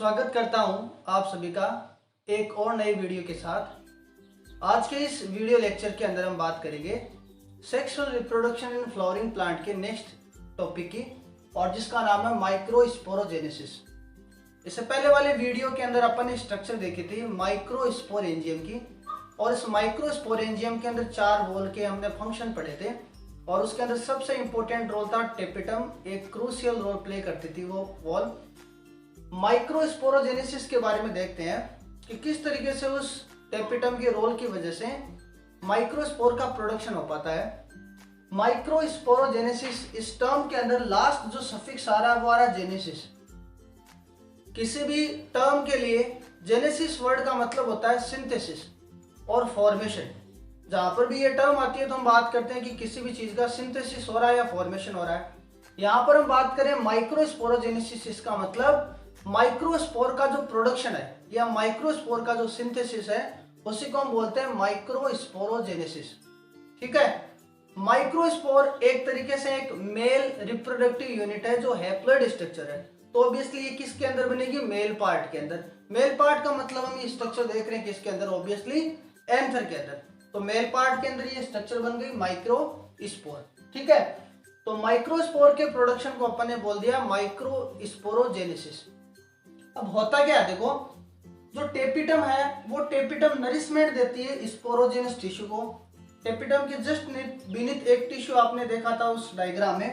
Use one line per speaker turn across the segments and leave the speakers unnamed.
स्वागत करता हूं आप सभी का एक और नई वीडियो के साथ। आज के इस वीडियो लेक्चर के अंदर हम बात करेंगे sexual reproduction in flowering plant के नेक्स्ट टॉपिक की, और जिसका नाम है माइक्रोस्पोरोजेनेसिस। इससे पहले वाले वीडियो के अंदर अपन ने स्ट्रक्चर देखी थी माइक्रोस्पोरेंजियम की, और इस माइक्रोस्पोरेंजियम के अंदर 4 वॉल के हमने फंक्शन पढ़े थे, और उसके अंदर सबसे इंपॉर्टेंट रोल था टेपिटम, एक क्रूशियल रोल प्ले करती थी वो वॉल। माइक्रोस्पोरोजेनेसिस के बारे में देखते हैं कि किस तरीके से उस टेपिटम के रोल की वजह से माइक्रोस्पोर का प्रोडक्शन हो पाता है। माइक्रोस्पोरोजेनेसिस इस टर्म के अंदर लास्ट जो सफिक्स आ रहा है वो आ रहा है जेनेसिस। किसी भी टर्म के लिए जेनेसिस वर्ड का मतलब होता है सिंथेसिस और फॉर्मेशन। जहां पर भी ये टर्म आती है तो हम बात करते हैं कि किसी भी चीज का सिंथेसिस हो रहा है या फॉर्मेशन हो रहा है। यहाँ पर हम बात करें माइक्रोस्पोरोजेनेसिस, इसका मतलब माइक्रोस्पोर का जो प्रोडक्शन है या माइक्रोस्पोर का जो सिंथेसिस है उसी को हम बोलते हैं माइक्रोस्पोरोजेनेसिस। ठीक है, माइक्रोस्पोर एक तरीके से एक मेल रिप्रोडक्टिव यूनिट है जो हैप्लॉइड स्ट्रक्चर है। तो ऑब्वियसली ये किसके अंदर बनेगी? मेल पार्ट के अंदर। मेल पार्ट का मतलब हम ये स्ट्रक्चर देख रहे हैं किसके अंदर? ऑब्वियसली एंथर के अंदर। तो मेल पार्ट के अंदर ये स्ट्रक्चर बन गई माइक्रोस्पोर। ठीक है, तो माइक्रोस्पोर के प्रोडक्शन को अपन ने बोल दिया माइक्रोस्पोरोजेनेसिस। अब होता क्या है, देखो जो टेपिटम है वो टेपिटम नरिशमेंट देती है स्पोरोजेनस टिश्यू को। टेपिटम के जस्ट बीनीथ एक टिश्यू आपने देखा था उस डायग्राम में।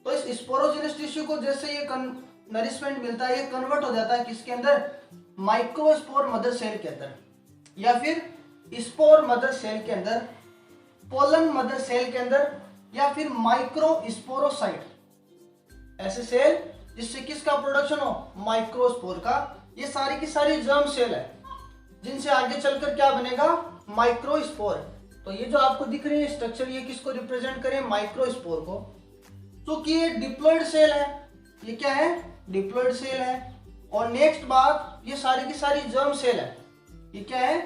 तो इस स्पोरोजेनस टिश्यू को जैसे ये नरिशमेंट मिलता है, ये कन्वर्ट हो जाता है किसके अंदर? माइक्रोस्पोर मदर सेल के अंदर, या फिर स्पोर मदर सेल के अंदर, पोलन मदर सेल के अंदर, या फिर माइक्रोस्पोरोसाइट। ऐसे सेल जिससे किसका प्रोडक्शन हो? माइक्रोस्पोर का। ये सारी की सारी जर्म सेल है जिनसे आगे चलकर क्या बनेगा? माइक्रोस्पोर। तो ये जो आपको दिख रही है स्ट्रक्चर, ये किसको रिप्रेजेंट करें? माइक्रोस्पोर को। क्योंकि ये डिप्लॉइड सेल है, ये क्या है? डिप्लॉइड सेल है। और नेक्स्ट बात, ये सारी की सारी जर्म सेल है। ये क्या है?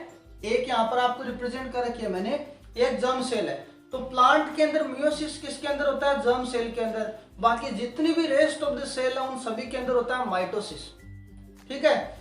एक यहाँ पर आपको रिप्रेजेंट कर रखी है मैंने, एक जर्म सेल है। तो प्लांट के अंदर मियोसिस किसके अंदर होता है? जर्म सेल के अंदर। बाकी जितनी भी रेस्ट ऑफ द सेल है उन सभी के अंदर होता है माइटोसिस। ठीक है,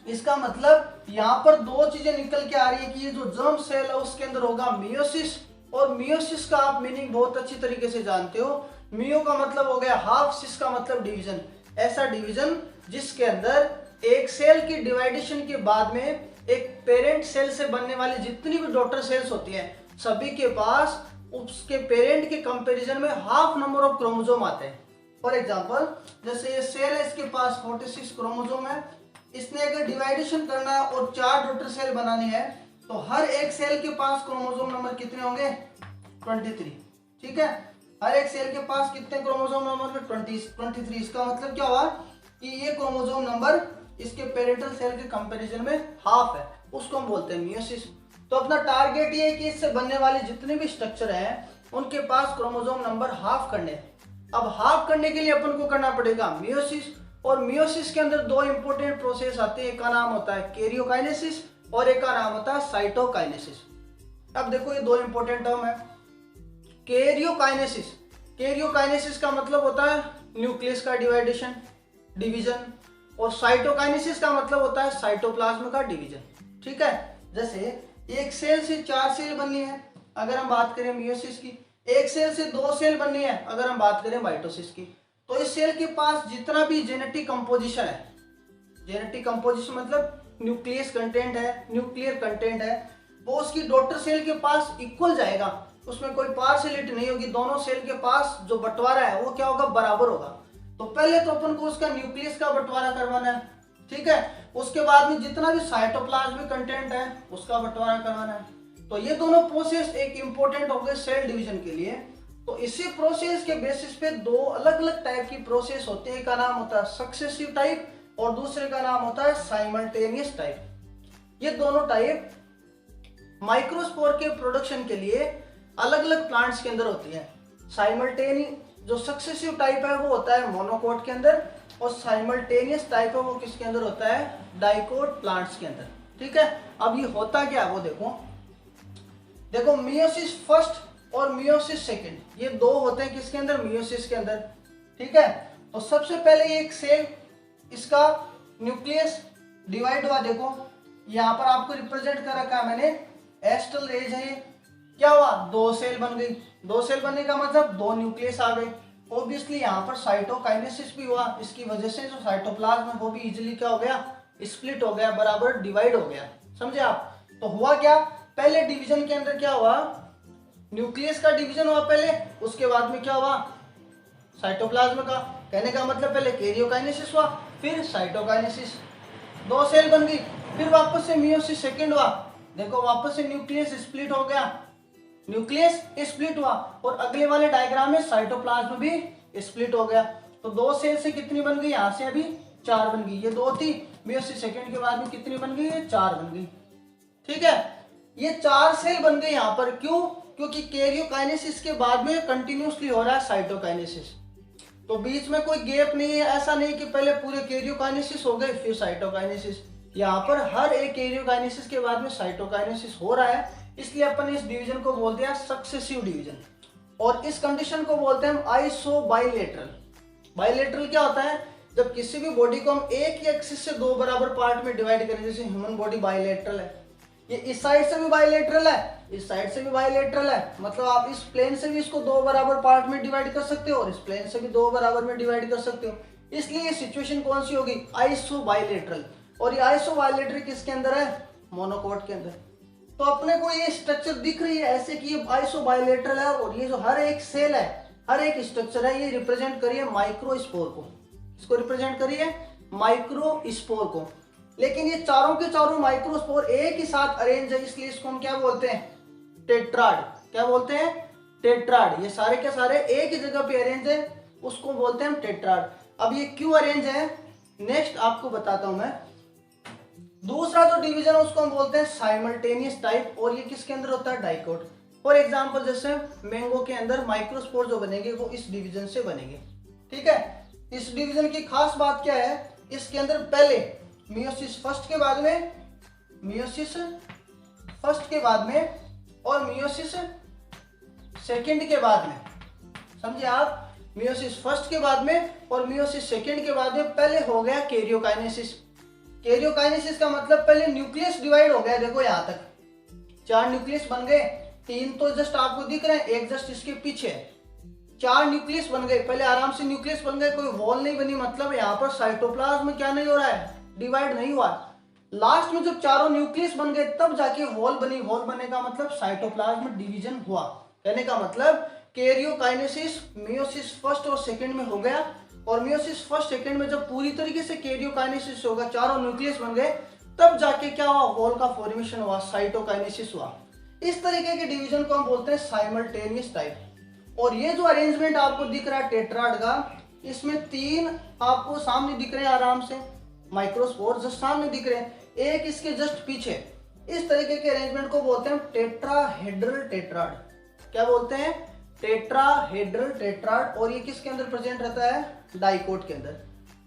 इसका मतलब यहाँ पर 2 चीजें निकल के आ रही है कि ये जो जर्म सेल है उसके अंदर होगा मियोसिस, और मियोसिस का आप मीनिंग बहुत अच्छी तरीके से जानते हो। मियो का मतलब हो गया हाफ, सिस का मतलब डिवीजन। ऐसा डिवीजन जिसके अंदर एक सेल की डिवाइडेशन के बाद में एक पेरेंट सेल से बनने वाली जितनी भी डॉटर सेल्स होती हैं सभी के पास उसके पेरेंट के कंपैरिजन में हाफ नंबर ऑफ क्रोमोसोम आते हैं। फॉर एग्जांपल, जैसे ये सेल है, इसके पास 46 क्रोमोसोम है। इसने अगर डिवाइडेशन करना है और 4 डॉटर सेल बनानी है तो हर एक सेल के पास क्रोमोसोम नंबर कितने होंगे? 23। ठीक है, हर एक सेल के पास कितने क्रोमोसोम नंबर? 23। इसका मतलब क्या हुआ कि ये क्रोमोसोम नंबर इसके पेरेंटल सेल के कंपैरिजन में हाफ है, उसको हम बोलते हैं मियोसिस। तो अपना टारगेट ये है कि इससे बनने वाले जितने भी स्ट्रक्चर हैं उनके पास क्रोमोसोम नंबर हाफ करने। अब हाफ करने के लिए अपन को करना पड़ेगा मियोसिस, और मियोसिस के अंदर 2 इंपॉर्टेंट प्रोसेस आते हैं। एक का नाम होता है कैरियोकाइनेसिस और एक का नाम होता है साइटोकाइनेसिस। अब देखो ये 2 इंपॉर्टेंट टर्म है। कैरियोकाइनेसिस, कैरियोकाइनेसिस का मतलब होता है न्यूक्लियस का डिवीजन, और साइटोकाइनेसिस का मतलब होता है साइटोप्लाज्म का डिवीजन। ठीक है, जैसे एक सेल से 4 सेल बननी है अगर हम बात करें मियोसिस की, एक सेल से 2 सेल बननी है अगर हम बात करें माइटोसिस की। तो इस सेल के पास जितना भी जेनेटिक कंपोजिशन है, जेनेटिक कंपोजिशन मतलब न्यूक्लियस कंटेंट है, न्यूक्लियर कंटेंट है, वो उसकी डॉटर सेल के पास इक्वल जाएगा। उसमें कोई पार्शियलिटी नहीं होगी। दोनों सेल के पास जो बंटवारा है वो क्या होगा? बराबर होगा। तो पहले तो अपन को उसका न्यूक्लियस का बंटवारा करवाना है। ठीक है, उसके बाद में जितना भी साइटोप्लाज्मिक कंटेंट है उसका बंटवारा करवाना है। तो ये दोनों प्रोसेस एक इंपॉर्टेंट हो गए सेल डिवीजन के लिए। तो इसी प्रोसेस के बेसिस पे 2 अलग अलग टाइप की प्रोसेस होती है। एक का नाम होता है सक्सेसिव टाइप और दूसरे का नाम होता है साइमल्टेनियस टाइप। ये दोनों टाइप माइक्रोस्पोर के प्रोडक्शन के लिए अलग अलग प्लांट्स के अंदर होती है। साइमल्टेनियस जो सक्सेसिव टाइप है वो होता है मोनोकोट के अंदर, और साइमल्टेनियस टाइप है वो किसके अंदर होता है? डाइकोट प्लांट्स के अंदर। ठीक है, अब ये होता क्या है वो देखो मियोसिस फर्स्ट और मियोसिस सेकंड, ये 2 होते हैं किसके अंदर? मियोसिस के अंदर। ठीक है, तो सबसे पहले एक सेल इसका न्यूक्लियस डिवाइड हुआ, देखो यहाँ पर आपको रिप्रेजेंट कर रखा है मैंने, एस्टल रेज है ये। क्या हुआ, दो सेल बन गई, दो सेल बनने का मतलब दो न्यूक्लियस आ गए। ऑब्वियसली यहाँ पर साइटोकाइनेसिस भी हुआ, इसकी वजह से जो साइटोप्लाज्म है वो भी इजीली क्या हो गया, स्प्लिट हो गया, बराबर डिवाइड हो गया। समझे आप। तो हुआ क्या, पहले डिवीजन के अंदर क्या हुआ, न्यूक्लियस का डिवीजन हुआ पहले, उसके बाद में क्या हुआ, साइटोप्लाज्म का। कहने का मतलब पहले कैरियोकाइनेसिस हुआ, फिर साइटोकाइनेसिस, दो सेल बन गई, फिर वापस से मियोसिस सेकंड हुआ, देखो वापस से न्यूक्लियस स्प्लिट हो गया, न्यूक्लियस स्प्लिट हुआ, और अगले वाले डायग्राम में साइटोप्लाज्म भी स्प्लिट हो गया। तो दो सेल से कितनी बन गई, यहाँ से अभी 4 बन गई, ये 2 थी, मियोसिस सेकंड के बाद में कितनी बन गई, ये 4 बन गई। ठीक है, ये 4 सेल बन गए यहाँ पर, क्यों, क्योंकि कैरियोकाइनेसिस के बाद में कंटिन्यूसली हो रहा है साइटोकाइनेसिस। तो बीच में कोई गैप नहीं है, ऐसा नहीं कि पहले पूरे कैरियोकाइनेसिस हो गए फिर साइटोकाइनेसिस। यहाँ पर हर एक कैरियोकाइनेसिस के बाद में साइटोकाइनेसिस हो रहा है, इसलिए अपन इस डिवीजन को बोलते हैं सक्सेसिव डिवीजन। और इस कंडीशन को बोलते हैं हम आइसो बाइलेटरल। बाइलेटरल क्या होता है, जब किसी भी बॉडी को हम एक ही एक्सिस से दो बराबर पार्ट में डिवाइड करें, जैसे ह्यूमन बॉडी बाइलेटरल है, ये इस साइड से भी बाइलेटरल है, इस साइड से भी बाइलेटरल है, मतलब आप इस प्लेन से भी इसको दो बराबर पार्ट में डिवाइड कर सकते हो और इस प्लेन से भी दो बराबर में डिवाइड कर सकते हो। इसलिए ये सिचुएशन कौन सी होगी, आइसो बाइलेटरल। और ये आइसो बाइलेटरल किसके अंदर है, मोनोकोट के अंदर। तो अपने को ये स्ट्रक्चर दिख रही है ऐसे कि ये आइसो बाइलेटरल है, और ये जो हर एक सेल है, हर एक स्ट्रक्चर है, ये रिप्रेजेंट करिए माइक्रोस्पोर को। इसको रिप्रेजेंट करिए माइक्रोस्पोर को। लेकिन ये चारों के चारों माइक्रोस्पोर एक ही साथ अरेंज है, इसलिए इसको हम क्या बोलते हैं, टेट्राड। क्या बोलते हैं, टेट्राड। ये सारे के सारे एक ही जगह पे अरेंज है, उसको बोलते हैं हम टेट्राड। अब ये क्यों अरेंज है, नेक्स्ट आपको बताता हूं मैं। दूसरा जो डिवीजन है उसको हम बोलते हैं साइमल्टेनियस टाइप, और ये किसके अंदर होता है, डाइकोट। फॉर एग्जांपल जैसे मैंगो के अंदर माइक्रोस्पोर जो बनेंगे वो इस डिवीजन से बनेंगे। ठीक है, इस डिवीजन की खास बात क्या है, इसके अंदर पहले मियोसिस फर्स्ट के बाद में, मियोसिस फर्स्ट के बाद में और मियोसिस सेकंड के बाद में, समझे आप, मियोसिस फर्स्ट के बाद में और मियोसिस सेकंड के बाद में पहले हो गया कैरियोकाइनेसिस। कैरियोकाइनेसिस का मतलब पहले न्यूक्लियस डिवाइड हो गया, देखो यहाँ तक 4 न्यूक्लियस बन गए, 3 तो जस्ट आपको दिख रहे हैं, एक जस्ट इसके पीछे, 4 न्यूक्लियस बन गए, पहले आराम से न्यूक्लियस बन गए, कोई वॉल नहीं बनी, मतलब यहाँ पर साइटोप्लाज्म क्या नहीं हो रहा है, डिवाइड नहीं हुआ। लास्ट में जब चारों न्यूक्लियस बन गए तब जाके वॉल बनी, वॉल बनने का मतलब साइटोप्लाज्म डिवीजन हुआ। कहने का मतलब कैरियोकाइनेसिस मियोसिस फर्स्ट और सेकंड में हो गया, और मियोसिस फर्स्ट सेकंड में जब पूरी तरीके से कैरियोकाइनेसिस होगा, चारों न्यूक्लियस बन गए, तब जाके क्या हुआ, वॉल का फॉर्मेशन हुआ, साइटोकाइनेसिस हुआ। इस तरीके के डिवीजन को हम बोलते हैं साइमल्टेनियस टाइप। और ये जो अरेंजमेंट आपको दिख रहा है टेट्राड का, इसमें 3 आपको सामने दिख रहे हैं आराम से, माइक्रोस्पोर जस्ट सामने दिख रहे हैं, एक इसके जस्ट पीछे। इस तरीके के अरेंजमेंट को बोलते हैं टेट्राहेड्रल टेट्राड। क्या बोलते हैं, टेट्राहेड्रल टेट्राड। और ये किसके अंदर प्रेजेंट रहता है, डाइकोट के अंदर।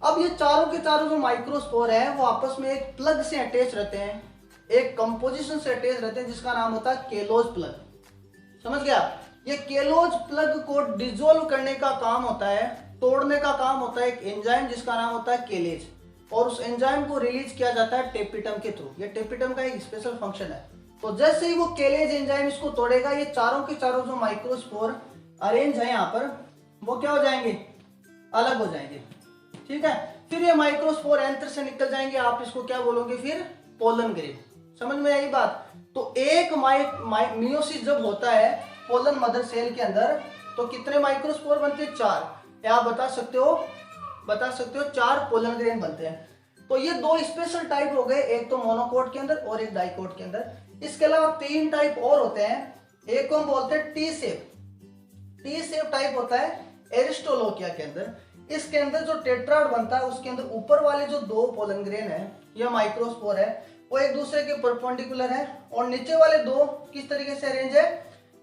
अब ये चारों के चारों जो माइक्रोस्पोर है वो आपस में एक प्लग से अटैच रहते हैं, एक कंपोजिशन से अटैच रहते हैं जिसका नाम होता है केलोज प्लग। समझ गया, ये केलोज प्लग को डिसॉल्व करने का काम होता है, तोड़ने का काम होता है एक एंजाइम जिसका नाम होता है केलेज, और उस एंजाइम को रिलीज किया जाता है टेपिटम के थ्रू। ये टेपिटम का एक स्पेशल फंक्शन है। तो जैसे ही वो केलेज एंजाइम इसको तोड़ेगा, ये चारों के चारों जो माइक्रोस्पोर अरेंज है यहाँ पर, वो क्या हो जाएंगे, अलग हो जाएंगे। ठीक है, फिर ये माइक्रोस्पोर एंथर से निकल जाएंगे, आप इसको क्या बोलोगे फिर, पोलन ग्रेन। समझ में आई बात। तो एक मियोसिस जब होता है पोलन मदर सेल के अंदर, तो कितने माइक्रोस्पोर बनते हैं, 4। या आप बता सकते हो 4 पोलन ग्रेन बनते हैं। तो ये 2 स्पेशल टाइप हो गए, एक तो मोनोकोट के अंदर और एक डाइकोट के अंदर। इसके अलावा 3 टाइप और होते हैं, एक को हम बोलते हैं T shape. T shape type होता है एरिस्टोलोकिया के अंदर। इसके अंदर जो टेट्राड बनता है उसके अंदर ऊपर वाले जो 2 पोलन ग्रेन है या माइक्रोस्पोर है वो एक दूसरे के परपेंडिकुलर है, और नीचे वाले 2 किस तरीके से अरेंज है,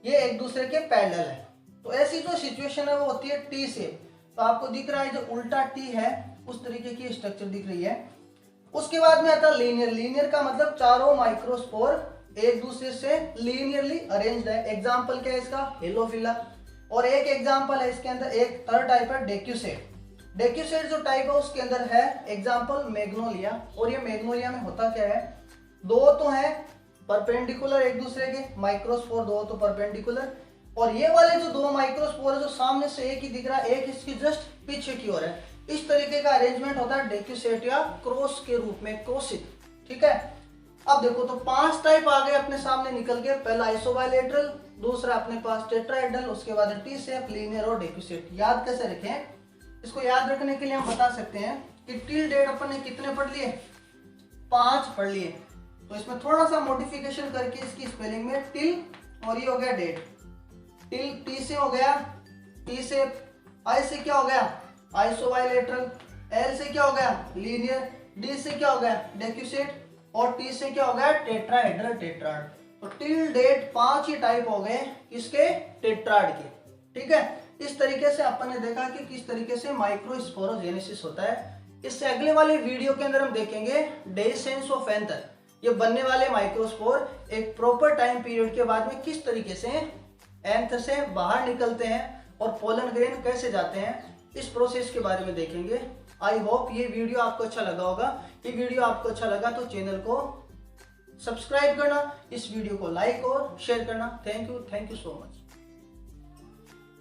ये एक दूसरे के पैरेलल है। तो ऐसी जो सिचुएशन है वो होती है टी शेप। तो आपको दिख रहा है जो उल्टा टी है उस तरीके की स्ट्रक्चर दिख रही है। उसके बाद में आता है लीनियर। लीनियर का मतलब चारों माइक्रोस्पोर एक दूसरे से लीनियरली अरेंज्ड है। एग्जांपल क्या है इसका, हेलोफिला। और एक एग्जांपल है इसके अंदर, एक थर्ड टाइप है डेक्यूसेट। डेक्यूसेट जो टाइप है उसके अंदर है एग्जांपल मैग्नोलिया। और ये मैग्नोलिया में होता क्या है, दो तो है परपेंडिकुलर एक दूसरे के, माइक्रोस्पोर दो तो परपेंडिकुलर, और ये वाले जो दो माइक्रोस्पोर है जो सामने से एक ही दिख रहा है, एक इसकी जस्ट पीछे की ओर है। इस तरीके का अरेंजमेंट होता है डेक्यूसेट या क्रॉस के रूप में, क्रोसित। ठीक है, अब देखो तो 5 टाइप आ गए अपने सामने निकल के। पहला आइसोबाइलेटरल, दूसरा अपने पास टेट्राहेड्रल, उसके बाद टी शेप, लीनियर और डेक्यूसेट। याद कैसे रखें, इसको याद रखने के लिए हम बता सकते हैं कि टिल डेट अपन ने कितने पढ़ लिए, 5 पढ़ लिए। तो इसमें थोड़ा सा मॉडिफिकेशन करके इसकी स्पेलिंग में टिल, और ये हो गया डेट। टिल टी से हो गया टी शेप, आई से क्या हो गया आइसोबाइलेटरल, एल से क्या हो गया लीनियर, डी से क्या हो गया डेक्यूसेट, और टी से क्या हो गया टेट्राहेड्रल, टेट्राड। तो टिल डेट 5 ही टाइप हो गए किसके, टेट्राड के। ठीक है, इस तरीके से अपन ने देखा कि किस तरीके से माइक्रोस्पोरोजेनेसिस होता है। इससे अगले वाले वीडियो के अंदर हम देखेंगे डेसेंस ऑफ एंथर, ये बनने वाले माइक्रोस्पोर एक प्रॉपर टाइम पीरियड के बाद में किस तरीके से एंथर से बाहर निकलते हैं और पोलन ग्रेन कैसे जाते हैं, इस प्रोसेस के बारे में देखेंगे। आई होप ये वीडियो आपको अच्छा लगा होगा। ये वीडियो आपको अच्छा लगा तो चैनल को सब्सक्राइब करना, इस वीडियो को लाइक और शेयर करना। Thank you so much.